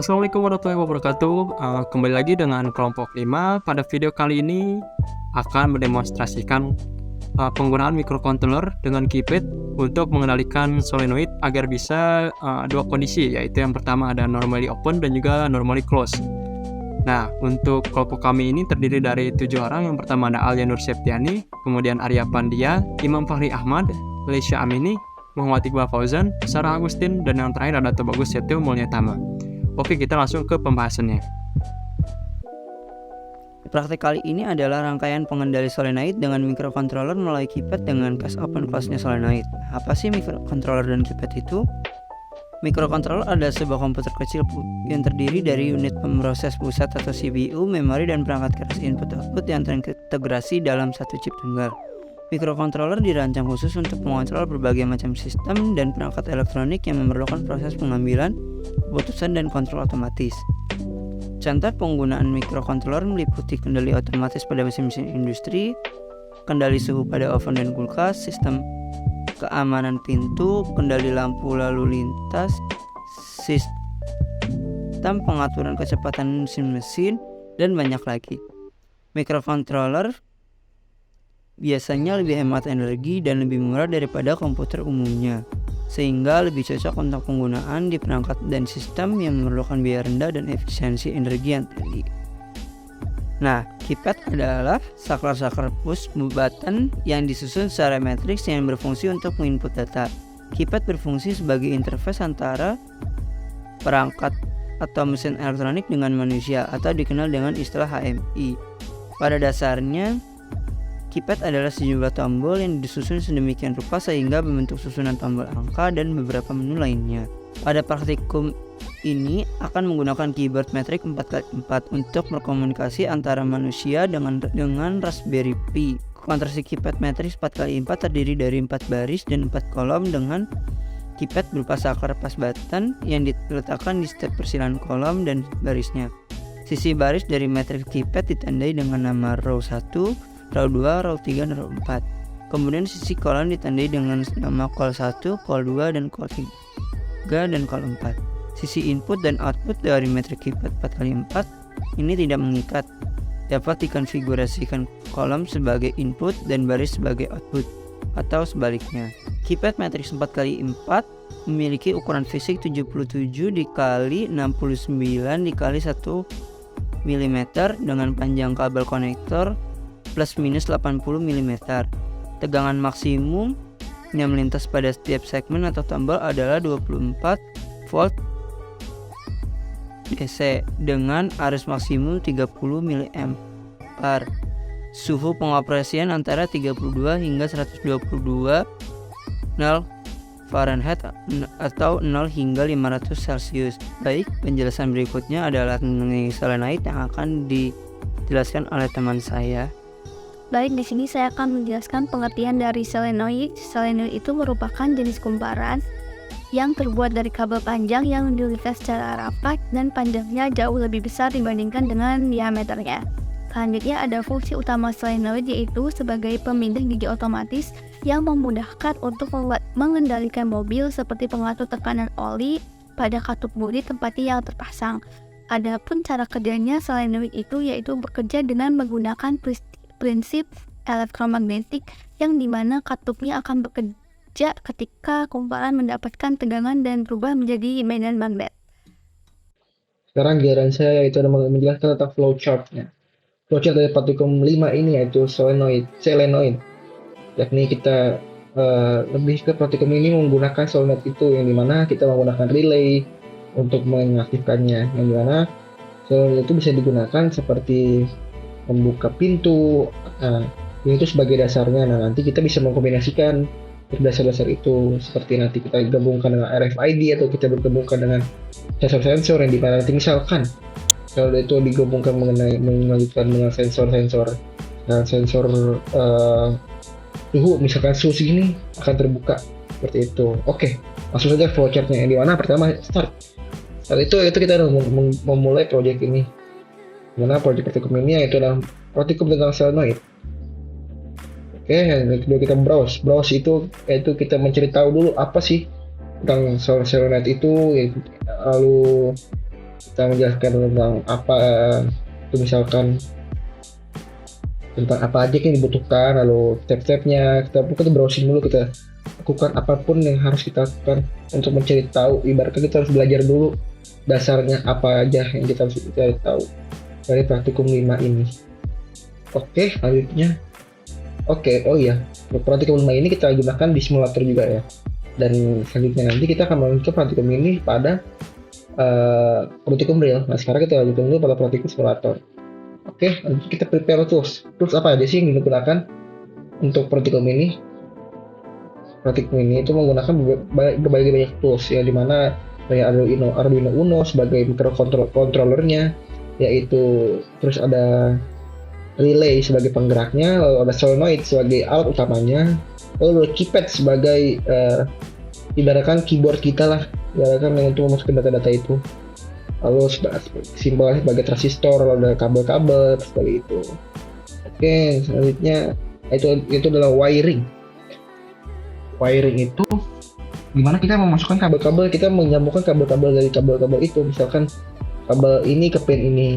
Assalamualaikum warahmatullahi wabarakatuh. Kembali lagi dengan kelompok 5. Pada video kali ini akan mendemonstrasikan penggunaan microcontroller dengan keypad untuk mengendalikan solenoid agar bisa dua kondisi, yaitu yang pertama ada normally open dan juga normally close. Nah, untuk kelompok kami ini terdiri dari 7 orang. Yang pertama ada Alia Nur Septiani, kemudian Arya Pandia, Imam Fahri Ahmad, Leisha Amini, Muhammad Iqbal Fauzan, Sarah Agustin, dan yang terakhir ada Tobagus Setio Mulyatama. Oke, kita langsung ke pembahasannya. Praktek kali ini adalah rangkaian pengendali solenoid dengan microcontroller melalui keypad dengan case open close-nya solenoid. Apa sih microcontroller dan keypad itu? Microcontroller adalah sebuah komputer kecil yang terdiri dari unit pemroses pusat atau CPU, memori, dan perangkat keras input-output yang terintegrasi dalam satu chip tunggal. Microcontroller dirancang khusus untuk mengontrol berbagai macam sistem dan perangkat elektronik yang memerlukan proses pengambilan, keputusan, dan kontrol otomatis. Contoh penggunaan microcontroller meliputi kendali otomatis pada mesin-mesin industri, kendali suhu pada oven dan kulkas, sistem keamanan pintu, kendali lampu lalu lintas, sistem pengaturan kecepatan mesin-mesin, dan banyak lagi. Microcontroller biasanya lebih hemat energi dan lebih murah daripada komputer umumnya, sehingga lebih cocok untuk penggunaan di perangkat dan sistem yang memerlukan biaya rendah dan efisiensi energi yang tinggi. Nah, keypad adalah saklar-saklar push button yang disusun secara matriks yang berfungsi untuk menginput data. Keypad berfungsi sebagai interface antara perangkat atau mesin elektronik dengan manusia, atau dikenal dengan istilah HMI. Pada dasarnya, keypad adalah sejumlah tombol yang disusun sedemikian rupa sehingga membentuk susunan tombol angka dan beberapa menu lainnya. Pada praktikum ini akan menggunakan keyboard metrik 4x4 untuk berkomunikasi antara manusia dengan Raspberry Pi. Konversi keypad metrik 4x4 terdiri dari 4 baris dan 4 kolom dengan keypad berupa saklar pas button yang diletakkan di setiap persilangan kolom dan barisnya. Sisi baris dari metrik keypad ditandai dengan nama row 1, row 2, row 3, dan row 4. Kemudian sisi kolom ditandai dengan nama call 1, call 2, dan call 3, dan call 4. Sisi input dan output dari metrik keypad 4x4 ini tidak mengikat. Dapat dikonfigurasikan kolom sebagai input dan baris sebagai output, atau sebaliknya. Keypad matriks 4x4 memiliki ukuran fisik 77 dikali 69 dikali 1 mm dengan panjang kabel konektor plus minus 80 mm. Tegangan maksimum yang melintas pada setiap segmen atau tombol adalah 24 volt DC dengan arus maksimum 30 mA. Suhu pengoperasian antara 32 hingga 122 0 Fahrenheit atau 0 hingga 500 Celcius. Baik, penjelasan berikutnya adalah mengenai solenoid yang akan dijelaskan oleh teman saya. Baik, di sini saya akan menjelaskan pengertian dari solenoid. Solenoid itu merupakan jenis kumparan yang terbuat dari kabel panjang yang dilipat secara rapat dan panjangnya jauh lebih besar dibandingkan dengan diameternya. Selanjutnya ada fungsi utama solenoid, yaitu sebagai pemindai gigi otomatis yang memudahkan untuk mengendalikan mobil seperti pengatur tekanan oli pada katup bodi tempatnya yang terpasang. Adapun cara kerjanya solenoid itu yaitu bekerja dengan menggunakan prinsip elektromagnetik yang dimana katupnya akan bekerja ketika kumparan mendapatkan tegangan dan berubah menjadi medan magnet. Sekarang giliran saya yaitu menjelaskan tentang flowchart-nya. Flowchart dari praktikum 5 ini yaitu solenoid. Yakni kita lebih ke praktikum ini menggunakan solenoid itu yang dimana kita menggunakan relay untuk mengaktifkannya, yang dimana solenoid itu bisa digunakan seperti membuka pintu. Ini itu sebagai dasarnya. Nah, nanti kita bisa mengkombinasikan dasar-dasar itu, seperti nanti kita gabungkan dengan RFID atau kita bergabungkan dengan sensor-sensor yang dimana nanti misalkan kalau itu digabungkan melanjutkan dengan sensor-sensor suhu, misalkan suhu segini akan terbuka seperti itu. Oke, langsung saja flowchartnya yang dimana pertama start itu kita memulai proyek ini, dimana proyek praktikum ini yaitu adalah praktikum tentang solenoid. Oke, yang kedua kita browse itu yaitu kita mencari tahu dulu apa sih tentang solenoid itu, lalu kita menjelaskan tentang apa itu, misalkan tentang apa aja yang dibutuhkan, lalu step-stepnya kita browsing dulu, kita lakukan apapun yang harus kita lakukan untuk mencari tahu. Ibaratnya kita harus belajar dulu dasarnya apa aja yang kita harus cari tahu dari praktikum 5 ini. Oke, selanjutnya. Oke, oh iya, praktikum 5 ini kita gunakan di simulator juga ya. Dan selanjutnya nanti kita akan melanjutkan praktikum ini pada praktikum real. Nah, sekarang kita lanjutkan dulu pada praktikum simulator. Oke, nanti kita prepare tools. Tools apa aja sih yang digunakan untuk praktikum ini? Praktikum ini itu menggunakan berbagai banyak tools, ya, dimana kayak Arduino Uno sebagai microcontrollernya, yaitu terus ada relay sebagai penggeraknya, lalu ada solenoid sebagai alat utamanya, lalu ada keypad sebagai ibaratkan keyboard kita lah, ibaratkan yang untuk memasukkan data-data itu, lalu simbolnya sebagai transistor, lalu ada kabel-kabel seperti itu. Oke, selanjutnya itu adalah wiring itu dimana kita memasukkan kabel-kabel, kita menyambungkan kabel-kabel dari kabel-kabel itu, misalkan kabel ini ke pin ini,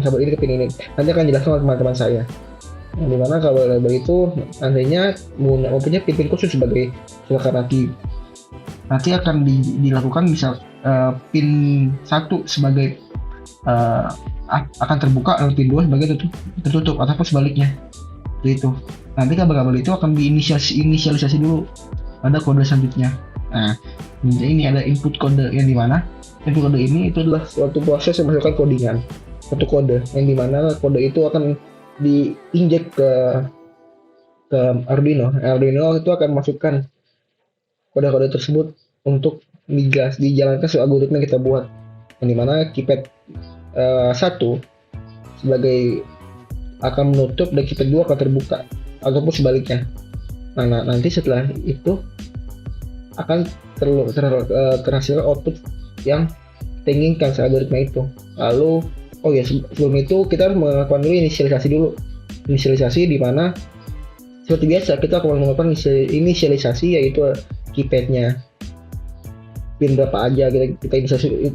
kabel ini ke pin ini. Nanti akan jelaskan oleh teman-teman saya. Yang dimana kabel-kabel itu nantinya mempunyai pin-pin khusus sebagai, misalkan nanti akan dilakukan misal pin 1 sebagai akan terbuka, dan pin 2 sebagai tertutup ataupun sebaliknya. Itu. Nanti kabel-kabel itu akan diinisialisasi dulu pada kode selanjutnya. Nah, ini ada input kode, yang dimana input kode ini itu adalah suatu proses yang menghasilkan codingan, satu kode yang dimana kode itu akan diinjek ke Arduino. Arduino itu akan masukkan kode-kode tersebut untuk dijalankan sesuai algoritma yang kita buat, yang dimana keypad 1 sebagai akan menutup dan keypad 2 akan terbuka ataupun sebaliknya. Nah, nanti setelah itu akan terhasil output yang kita inginkan algoritma itu. Lalu sebelum itu kita harus melakukan dulu inisialisasi di mana seperti biasa kita akan melakukan inisialisasi, yaitu keypadnya pin berapa aja, kita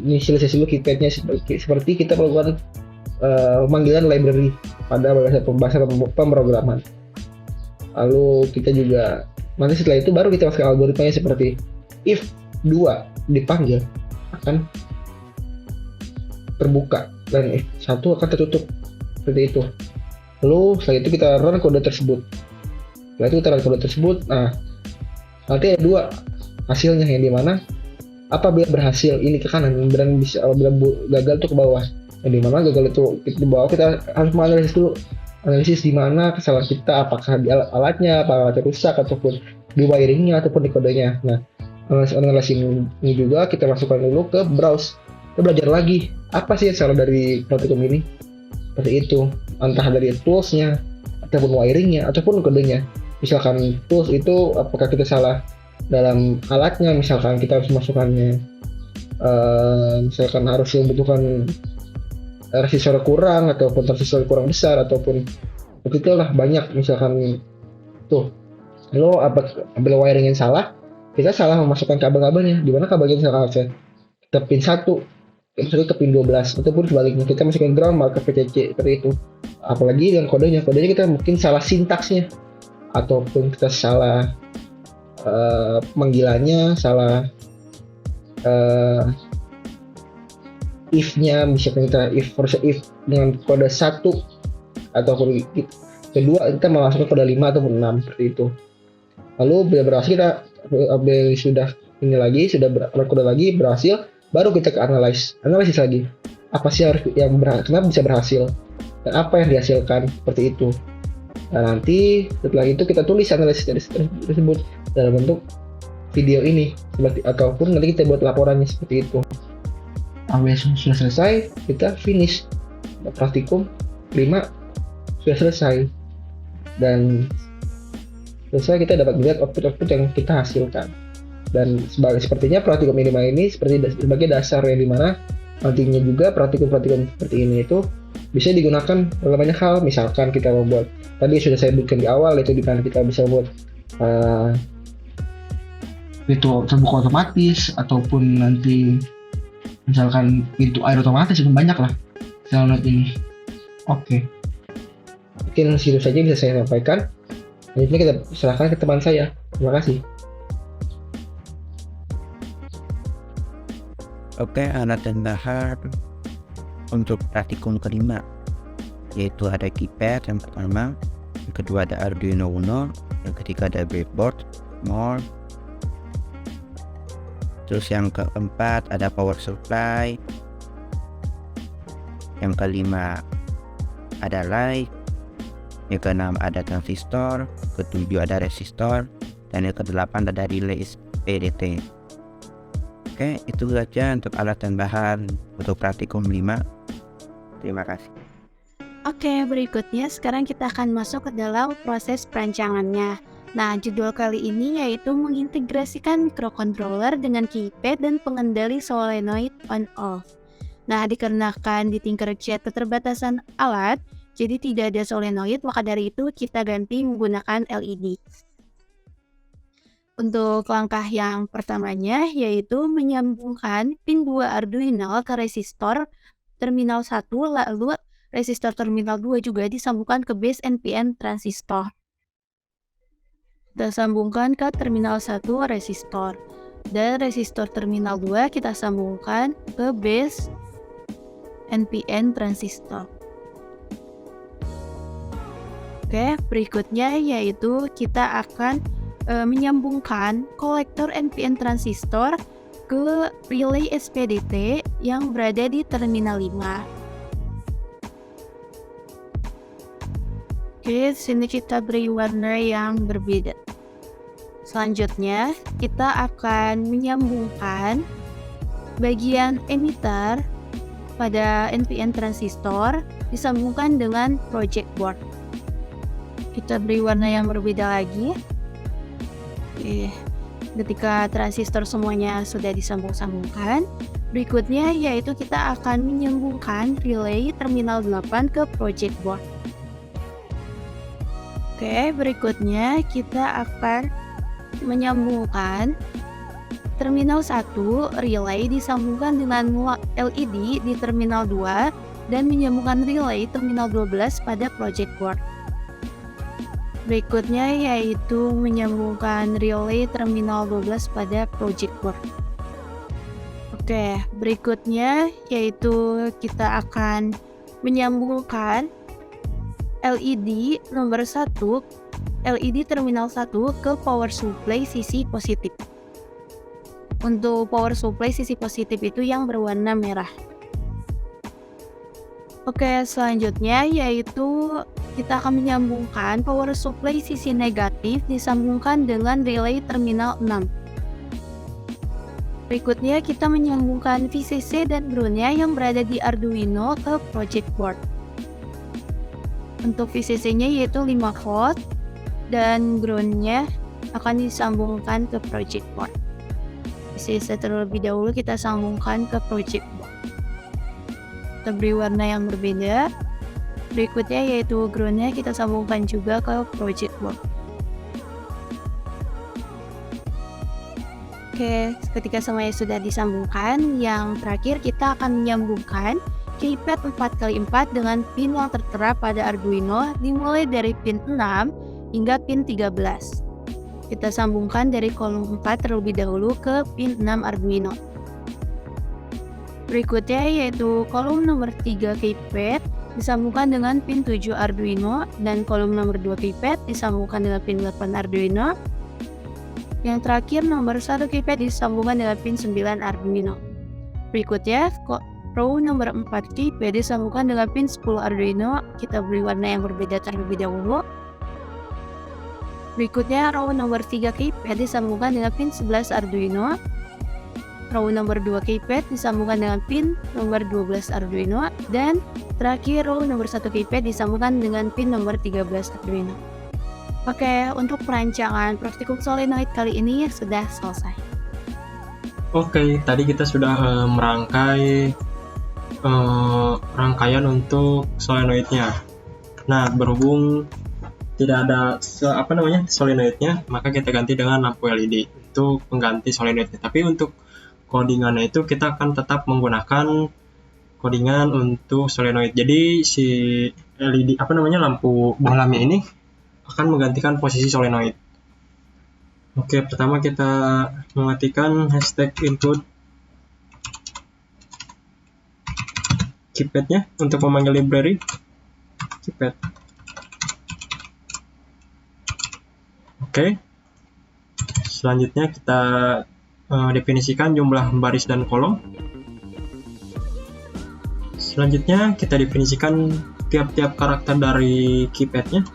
inisialisasi dulu keypadnya seperti kita melakukan pemanggilan library pada bahasa pemrograman. Lalu kita juga nanti setelah itu baru kita masuk algoritmanya, seperti if 2 dipanggil akan terbuka dan if 1 akan tertutup, seperti itu. Lalu setelah itu kita run kode tersebut. Nah, nanti ada 2 hasilnya, yang dimana apabila berhasil ini ke kanan dan apabila gagal itu ke bawah. Yang dimana gagal itu di bawah, kita harus menganalisis di mana kesalahan kita, apakah di alatnya, apakah alatnya rusak, ataupun di wiringnya, ataupun di kodenya. Nah, analisis ini juga kita masukkan dulu ke browse. Kita belajar lagi apa sih yang salah dari praktikum ini, seperti itu, entah dari toolsnya, ataupun wiringnya, ataupun kodenya. Misalkan tools itu apakah kita salah dalam alatnya, misalkan kita harus masukkannya, misalkan harus membutuhkan resistor kurang, ataupun transistor kurang besar, ataupun begitulah banyak, misalkan tuh. Lalu apabila wiring yang salah, kita salah memasukkan kabel-kabelnya, di mana kabelnya misalkan kita pin 1 ke pin 12, ataupun sebaliknya kita masukkan ground marker PCC, seperti itu. Apalagi dengan kodenya kita mungkin salah sintaksnya, ataupun kita salah panggilannya, salah if-nya, misalkan kita if dengan kode 1 ataupun kedua kita memasukkan kode 5 ataupun 6, seperti itu. Lalu bila berhasil, kita sudah ini lagi, sudah kode lagi berhasil, baru kita ke analisis lagi. Apa sih kenapa bisa berhasil dan apa yang dihasilkan, seperti itu. Nah, nanti setelah itu kita tulis analisis tersebut dalam bentuk video ini, ataupun nanti kita buat laporannya, seperti itu. Sudah selesai, kita finish praktikum 5 sudah selesai, dan selesai kita dapat melihat output yang kita hasilkan. Dan sepertinya praktikum 5 ini sebagai dasar, yang dimana nantinya juga praktikum seperti ini itu bisa digunakan dalam banyak hal. Misalkan kita membuat, tadi sudah saya sebutkan di awal, itu dimana kita bisa membuat ritual terbuka otomatis, ataupun nanti misalkan pintu air otomatis, banyak lah solenoid ini. Oke, mungkin situ saja bisa saya sampaikan. Selanjutnya kita serahkan ke teman saya. Terima kasih. Oke, alat dan bahan untuk praktikum kelima, yaitu ada keypad yang pertama, yang kedua ada Arduino Uno, yang ketiga ada breadboard, more. Terus yang keempat ada power supply, yang kelima ada light, yang keenam ada transistor, ketujuh ada resistor, dan yang kedelapan ada relay SPDT. Oke, itu saja untuk alat dan bahan untuk praktikum 5. Terima kasih. Oke, berikutnya sekarang kita akan masuk ke dalam proses perancangannya. Nah, judul kali ini yaitu mengintegrasikan microcontroller dengan keypad dan pengendali solenoid on-off. Nah, dikarenakan di Tinkercad keterbatasan alat, jadi tidak ada solenoid, maka dari itu kita ganti menggunakan LED. Untuk langkah yang pertamanya yaitu menyambungkan pin 2 Arduino ke resistor terminal 1, lalu resistor terminal 2 juga disambungkan ke base NPN transistor. Kita sambungkan ke terminal 1 resistor, dan resistor terminal 2 kita sambungkan ke base NPN transistor. Oke, berikutnya yaitu kita akan menyambungkan kolektor NPN transistor ke relay SPDT yang berada di terminal 5. Oke, sini kita beri warna yang berbeda. Selanjutnya, kita akan menyambungkan bagian emitter pada NPN transistor disambungkan dengan project board. Kita beri warna yang berbeda lagi. Oke, ketika transistor semuanya sudah disambung-sambungkan, berikutnya yaitu kita akan menyambungkan relay terminal 8 ke project board. Oke, berikutnya kita akan menyambungkan terminal 1 relay disambungkan dengan LED di terminal 2 dan menyambungkan relay terminal 12 pada project board. Berikutnya yaitu menyambungkan relay terminal 12 pada project board. Oke, berikutnya yaitu kita akan menyambungkan LED nomor 1, LED terminal 1 ke power supply sisi positif. Untuk power supply sisi positif itu yang berwarna merah. Oke, selanjutnya yaitu kita akan menyambungkan power supply sisi negatif disambungkan dengan relay terminal 6. Berikutnya kita menyambungkan VCC dan groundnya yang berada di Arduino ke project board. Untuk VCC-nya yaitu 5 volt dan groundnya akan disambungkan ke project board. VCC terlebih dahulu kita sambungkan ke project board. Kita beri warna yang berbeda. Berikutnya yaitu groundnya kita sambungkan juga ke project board. Oke, ketika semuanya sudah disambungkan, yang terakhir kita akan menyambungkan keypad 4x4 dengan pin yang tertera pada Arduino dimulai dari pin 6 hingga pin 13. Kita sambungkan dari kolom 4 terlebih dahulu ke pin 6 Arduino. Berikutnya yaitu kolom nomor 3 keypad disambungkan dengan pin 7 Arduino dan kolom nomor 2 keypad disambungkan dengan pin 8 Arduino. Yang terakhir nomor 1 keypad disambungkan dengan pin 9 Arduino. Berikutnya row nomor 4 keypad disambungkan dengan pin 10 Arduino. Kita beri warna yang berbeda terlebih dahulu. Berikutnya row nomor 3 keypad disambungkan dengan pin 11 Arduino. Row nomor 2 keypad disambungkan dengan pin nomor 12 Arduino. Dan terakhir row nomor 1 keypad disambungkan dengan pin nomor 13 Arduino. Oke, untuk perancangan praktikum solenoid kali ini sudah selesai. Oke, tadi kita sudah merangkai rangkaian untuk solenoidnya. Nah, berhubung tidak ada solenoidnya, maka kita ganti dengan lampu LED untuk pengganti solenoidnya. Tapi untuk codingannya itu kita akan tetap menggunakan codingan untuk solenoid. Jadi si LED lampu bohlamnya ini akan menggantikan posisi solenoid. Oke, pertama kita mengetikkan hashtag input keypadnya untuk memanggil library keypad. Oke, selanjutnya kita definisikan jumlah baris dan kolom. Selanjutnya kita definisikan tiap-tiap karakter dari keypadnya.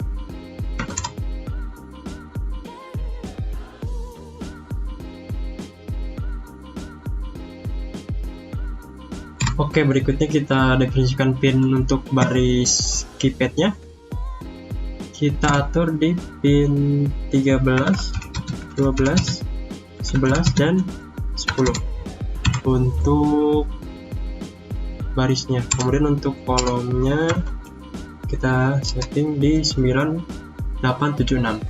Oke, berikutnya kita definisikan pin untuk baris keypadnya. Kita atur di pin 13, 12, 11, dan 10 untuk barisnya. Kemudian untuk kolomnya kita setting di 9876.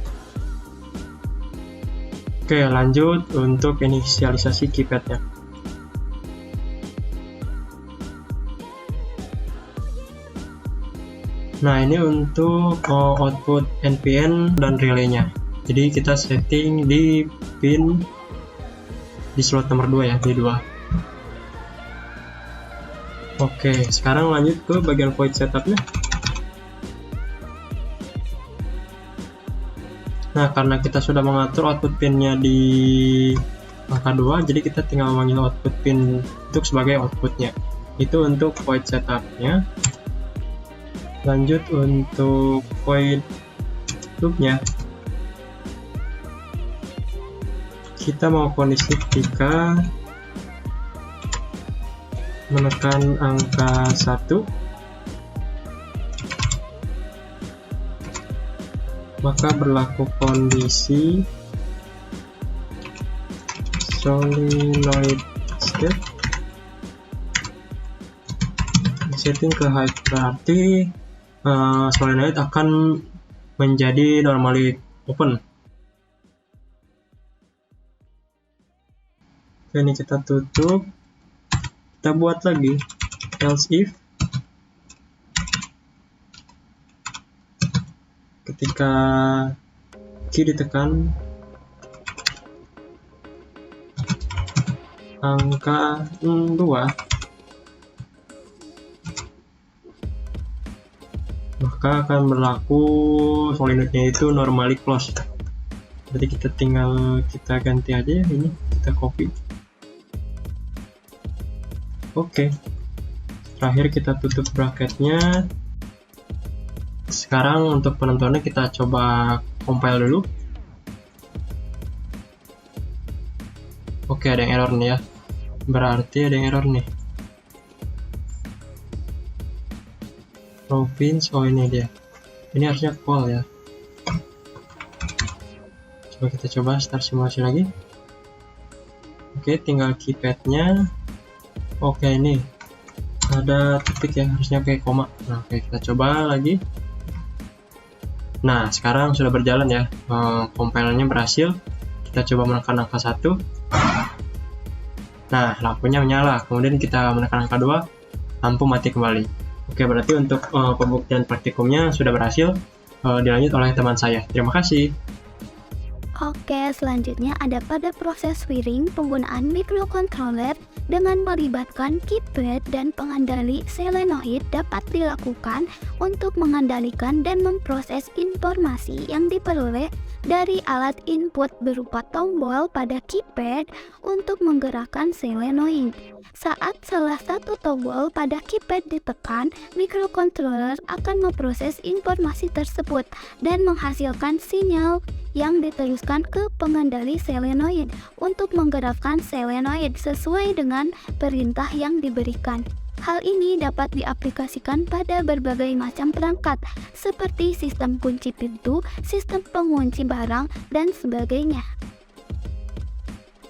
Oke, lanjut untuk inisialisasi keypadnya. Nah, ini untuk output NPN dan relaynya. Jadi kita setting di pin di slot nomor 2 ya, di 2. Oke, sekarang lanjut ke bagian void setupnya. Nah, karena kita sudah mengatur output pinnya di angka 2, jadi kita tinggal memanggil output pin untuk sebagai outputnya. Itu untuk void setupnya. Lanjut untuk void loopnya, kita mau kondisi ketika menekan angka 1, maka berlaku kondisi solenoid state setting ke high, berarti solenoid akan menjadi normally open. Oke, ini kita tutup, kita buat lagi else if ketika key ditekan angka 2, maka akan berlaku solenoidnya itu normally closed. Berarti kita tinggal kita ganti aja ya, ini kita copy. Oke, terakhir kita tutup bracketnya. Sekarang untuk penentuannya kita coba compile dulu. Oke, ada yang error nih ya, berarti ada yang error nih. Province, oh ini dia, ini harusnya call ya. Coba kita coba start simulasi lagi. Oke, tinggal keypadnya. Oke, ini ada titik ya, harusnya kayak koma. Nah, oke, kita coba lagi. Nah, sekarang sudah berjalan ya, compile-nya berhasil. Kita coba menekan angka 1. Nah, lampunya menyala. Kemudian kita menekan angka 2, lampu mati kembali. Oke, berarti untuk pembuktian praktikumnya sudah berhasil dilanjut oleh teman saya. Terima kasih. Oke, selanjutnya ada pada proses wiring penggunaan microcontroller dengan melibatkan keypad dan pengendali solenoid dapat dilakukan untuk mengendalikan dan memproses informasi yang diperoleh dari alat input berupa tombol pada keypad untuk menggerakkan solenoid. Saat salah satu tombol pada keypad ditekan, microcontroller akan memproses informasi tersebut dan menghasilkan sinyal yang diteruskan ke pengendali solenoid untuk menggerakkan solenoid sesuai dengan perintah yang diberikan. Hal ini dapat diaplikasikan pada berbagai macam perangkat seperti sistem kunci pintu, sistem pengunci barang, dan sebagainya.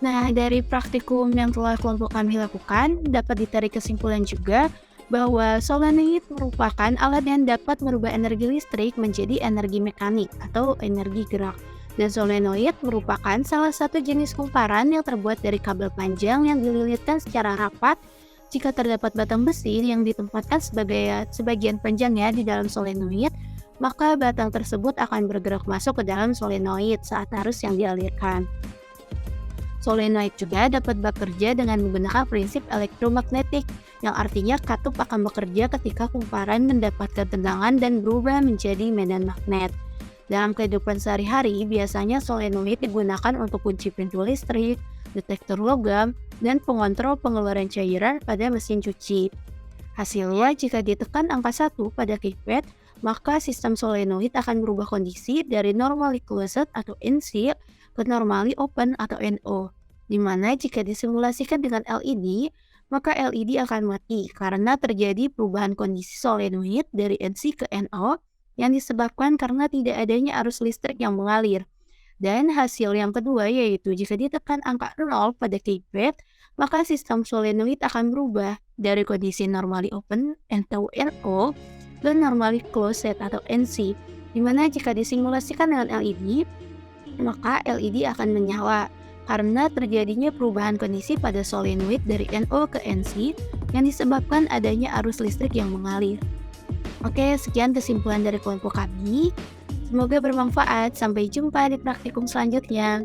Nah, dari praktikum yang telah kelompok kami lakukan, dapat ditarik kesimpulan juga bahwa solenoid merupakan alat yang dapat merubah energi listrik menjadi energi mekanik atau energi gerak. Dan solenoid merupakan salah satu jenis kumparan yang terbuat dari kabel panjang yang dililitkan secara rapat. Jika terdapat batang besi yang ditempatkan sebagai sebagian panjangnya di dalam solenoid, maka batang tersebut akan bergerak masuk ke dalam solenoid saat arus yang dialirkan. Solenoid juga dapat bekerja dengan menggunakan prinsip elektromagnetik, yang artinya katup akan bekerja ketika kumparan mendapatkan tegangan dan berubah menjadi medan magnet. Dalam kehidupan sehari-hari, biasanya solenoid digunakan untuk kunci pintu listrik, detektor logam, dan pengontrol pengeluaran cairan pada mesin cuci. Hasilnya, jika ditekan angka 1 pada keypad, maka sistem solenoid akan berubah kondisi dari normally closed atau NC ke normally open atau NO, di mana jika disimulasikan dengan LED, maka LED akan mati karena terjadi perubahan kondisi solenoid dari NC ke NO yang disebabkan karena tidak adanya arus listrik yang mengalir. Dan hasil yang kedua yaitu jika ditekan angka 0 pada keypad, maka sistem solenoid akan berubah dari kondisi normally open atau NO ke normally closed atau NC, di mana jika disimulasikan dengan LED, maka LED akan menyala karena terjadinya perubahan kondisi pada solenoid dari NO ke NC yang disebabkan adanya arus listrik yang mengalir. Oke, sekian kesimpulan dari kelompok kami. Semoga bermanfaat. Sampai jumpa di praktikum selanjutnya.